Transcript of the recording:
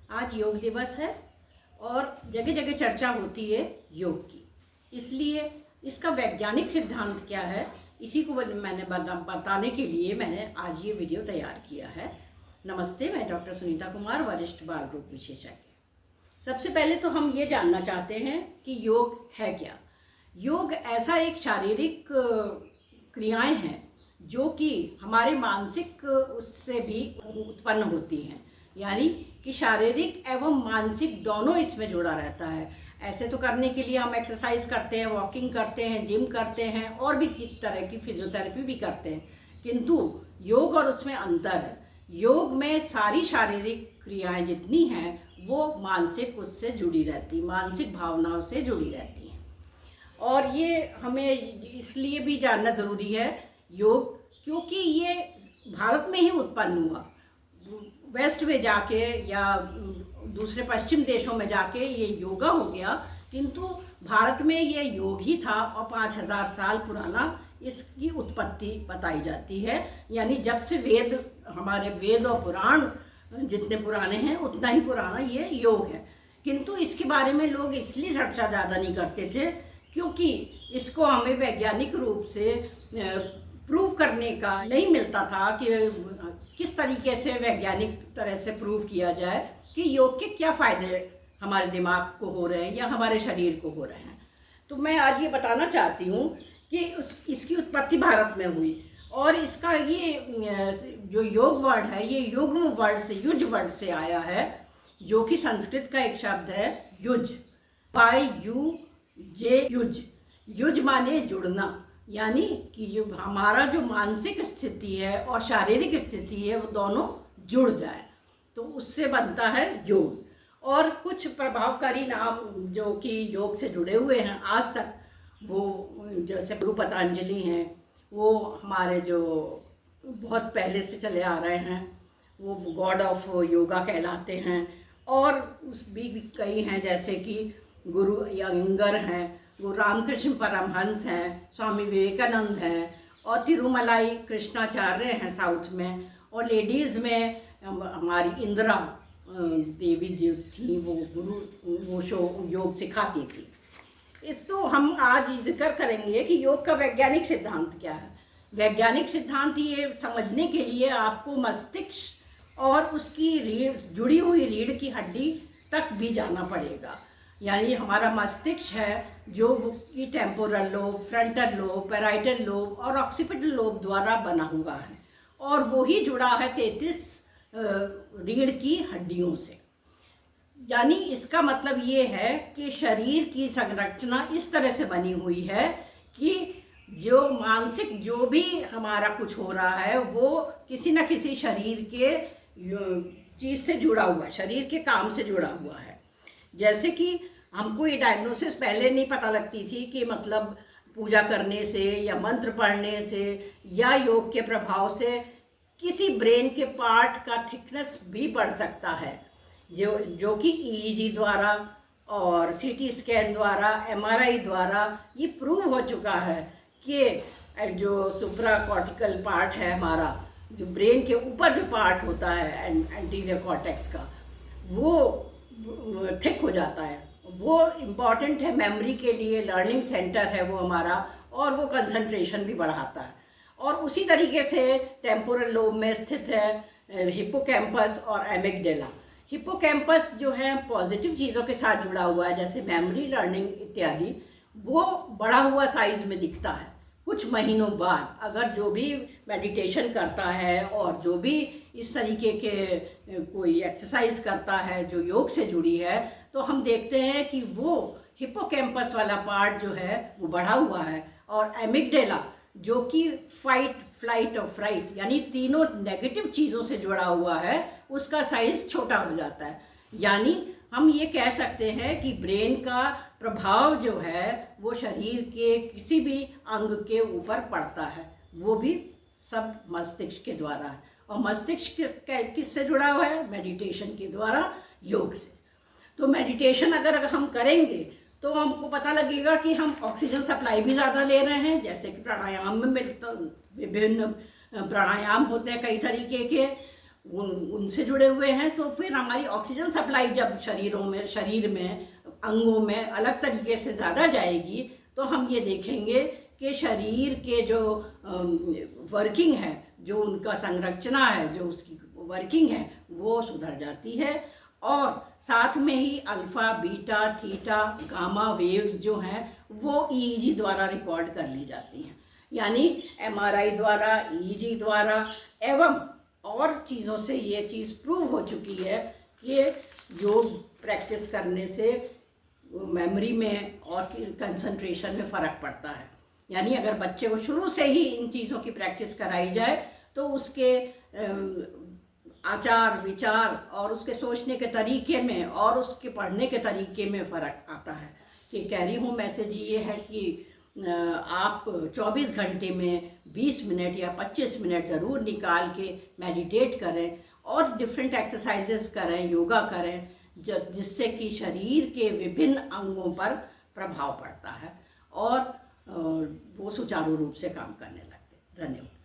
आज योग दिवस है और जगह जगह चर्चा होती है योग की। इसलिए इसका वैज्ञानिक सिद्धांत क्या है, इसी को मैंने बताने के लिए मैंने आज ये वीडियो तैयार किया है। नमस्ते, मैं डॉक्टर सुनीता कुमार, वरिष्ठ बाल रोग विशेषज्ञ। सबसे पहले तो हम ये जानना चाहते हैं कि योग है क्या। योग ऐसा एक शारीरिक क्रियाएं हैं जो कि हमारे मानसिक उससे भी उत्पन्न होती हैं, यानी कि शारीरिक एवं मानसिक दोनों इसमें जुड़ा रहता है। ऐसे तो करने के लिए हम एक्सरसाइज करते हैं, वॉकिंग करते हैं, जिम करते हैं और भी किस तरह की फिजियोथेरेपी भी करते हैं, किंतु योग और उसमें अंतर है। योग में सारी शारीरिक क्रियाएं जितनी हैं वो मानसिक उससे जुड़ी रहती, मानसिक भावनाओं से जुड़ी रहती हैं। और ये हमें इसलिए भी जानना ज़रूरी है योग, क्योंकि ये भारत में ही उत्पन्न हुआ। वेस्ट में जाके या दूसरे पश्चिम देशों में जाके ये योगा हो गया, किंतु भारत में ये योग ही था और 5000 साल पुराना इसकी उत्पत्ति बताई जाती है। यानी जब से हमारे वेद और पुराण जितने पुराने हैं उतना ही पुराना ये योग है। किंतु इसके बारे में लोग इसलिए चर्चा ज़्यादा नहीं करते थे क्योंकि इसको हमें वैज्ञानिक रूप से प्रूव करने का नहीं मिलता था कि किस तरीके से वैज्ञानिक तरह से प्रूव किया जाए कि योग के क्या फ़ायदे हमारे दिमाग को हो रहे हैं या हमारे शरीर को हो रहे हैं। तो मैं आज ये बताना चाहती हूँ कि इसकी उत्पत्ति भारत में हुई और इसका ये जो योग वर्ड है ये युग्म वर्ड से, युज वर्ड से आया है, जो कि संस्कृत का एक शब्द है युज, YUJ, युज। युज माने जुड़ना, यानी कि जो हमारा जो मानसिक स्थिति है और शारीरिक स्थिति है वो दोनों जुड़ जाए, तो उससे बनता है योग। और कुछ प्रभावकारी नाम जो कि योग से जुड़े हुए हैं आज तक, वो जैसे गुरु पतंजलि हैं, वो हमारे जो बहुत पहले से चले आ रहे हैं, वो गॉड ऑफ योगा कहलाते हैं। और उस भी कई हैं, जैसे कि गुरु अयंगर हैं, वो रामकृष्ण परमहंस हैं, स्वामी विवेकानंद हैं और तिरुमलाई कृष्णाचार्य हैं साउथ में। और लेडीज़ में हमारी इंदिरा देवी जी थी, वो योग सिखाती थी। इस तो हम आज जिक्र करेंगे कि योग का वैज्ञानिक सिद्धांत क्या है। वैज्ञानिक सिद्धांत ये समझने के लिए आपको मस्तिष्क और उसकी रीढ़, जुड़ी हुई रीढ़ की हड्डी तक भी जाना पड़ेगा। यानी हमारा मस्तिष्क है जो कि temporal lobe, frontal lobe, parietal lobe और ऑक्सीपिटल लोब द्वारा बना हुआ है और वो ही जुड़ा है 33 रीढ़ की हड्डियों से। यानी इसका मतलब ये है कि शरीर की संरचना इस तरह से बनी हुई है कि जो मानसिक जो भी हमारा कुछ हो रहा है वो किसी न किसी शरीर के चीज़ से जुड़ा हुआ है, शरीर के काम से जुड़ा हुआ है। जैसे कि हमको ये डायग्नोसिस पहले नहीं पता लगती थी कि मतलब पूजा करने से या मंत्र पढ़ने से या योग के प्रभाव से किसी ब्रेन के पार्ट का थिकनेस भी बढ़ सकता है, जो कि EEG द्वारा और CT स्कैन द्वारा, MRI द्वारा ये प्रूव हो चुका है कि जो सुप्रा कॉर्टिकल पार्ट है हमारा, जो ब्रेन के ऊपर जो पार्ट होता है एंटीरियर कॉर्टेक्स का, वो थिक हो जाता है। वो इम्पॉर्टेंट है मेमोरी के लिए, लर्निंग सेंटर है वो हमारा, और वो कंसंट्रेशन भी बढ़ाता है। और उसी तरीके से टेम्पोरल लोब में स्थित है हिप्पोकैम्पस और एमिगडाला। हिप्पोकैम्पस जो है पॉजिटिव चीज़ों के साथ जुड़ा हुआ है, जैसे मेमोरी, लर्निंग इत्यादि। वो बड़ा हुआ साइज में दिखता है कुछ महीनों बाद, अगर जो भी मेडिटेशन करता है और जो भी इस तरीके के कोई एक्सरसाइज करता है जो योग से जुड़ी है, तो हम देखते हैं कि वो हिप्पोकैम्पस वाला पार्ट जो है वो बढ़ा हुआ है। और एमिगडाला जो कि फाइट, फ्लाइट और फ्राइट यानी तीनों नेगेटिव चीज़ों से जुड़ा हुआ है, उसका साइज छोटा हो जाता है। यानी हम ये कह सकते हैं कि ब्रेन का प्रभाव जो है वो शरीर के किसी भी अंग के ऊपर पड़ता है, वो भी सब मस्तिष्क के द्वारा है। और मस्तिष्क किससे जुड़ा हुआ है? मेडिटेशन के द्वारा, योग से। तो मेडिटेशन अगर हम करेंगे तो हमको पता लगेगा कि हम ऑक्सीजन सप्लाई भी ज़्यादा ले रहे हैं, जैसे कि प्राणायाम में मिलता, विभिन्न प्राणायाम होते हैं कई तरीके के, उनसे जुड़े हुए हैं, तो फिर हमारी ऑक्सीजन सप्लाई जब शरीर में अंगों में अलग तरीके से ज़्यादा जाएगी, तो हम ये देखेंगे कि शरीर के जो वर्किंग है, जो उनका संरचना है, जो उसकी वर्किंग है, वो सुधर जाती है। और साथ में ही alpha, beta, theta, gamma waves जो हैं वो ईईजी द्वारा रिकॉर्ड कर ली जाती हैं। यानी एमआरआई द्वारा, ईईजी द्वारा एवं और चीज़ों से ये चीज़ प्रूव हो चुकी है कि योग प्रैक्टिस करने से मेमोरी में और कंसंट्रेशन में फ़र्क पड़ता है। यानी अगर बच्चे को शुरू से ही इन चीज़ों की प्रैक्टिस कराई जाए तो उसके आचार विचार और उसके सोचने के तरीके में और उसके पढ़ने के तरीके में फ़र्क आता है। कि कैरी होम मैसेज ये है कि आप 24 घंटे में 20 मिनट या 25 मिनट ज़रूर निकाल के मेडिटेट करें और डिफरेंट एक्सरसाइजेस करें, योगा करें, जिससे कि शरीर के विभिन्न अंगों पर प्रभाव पड़ता है और वो सुचारू रूप से काम करने लगते हैं। धन्यवाद।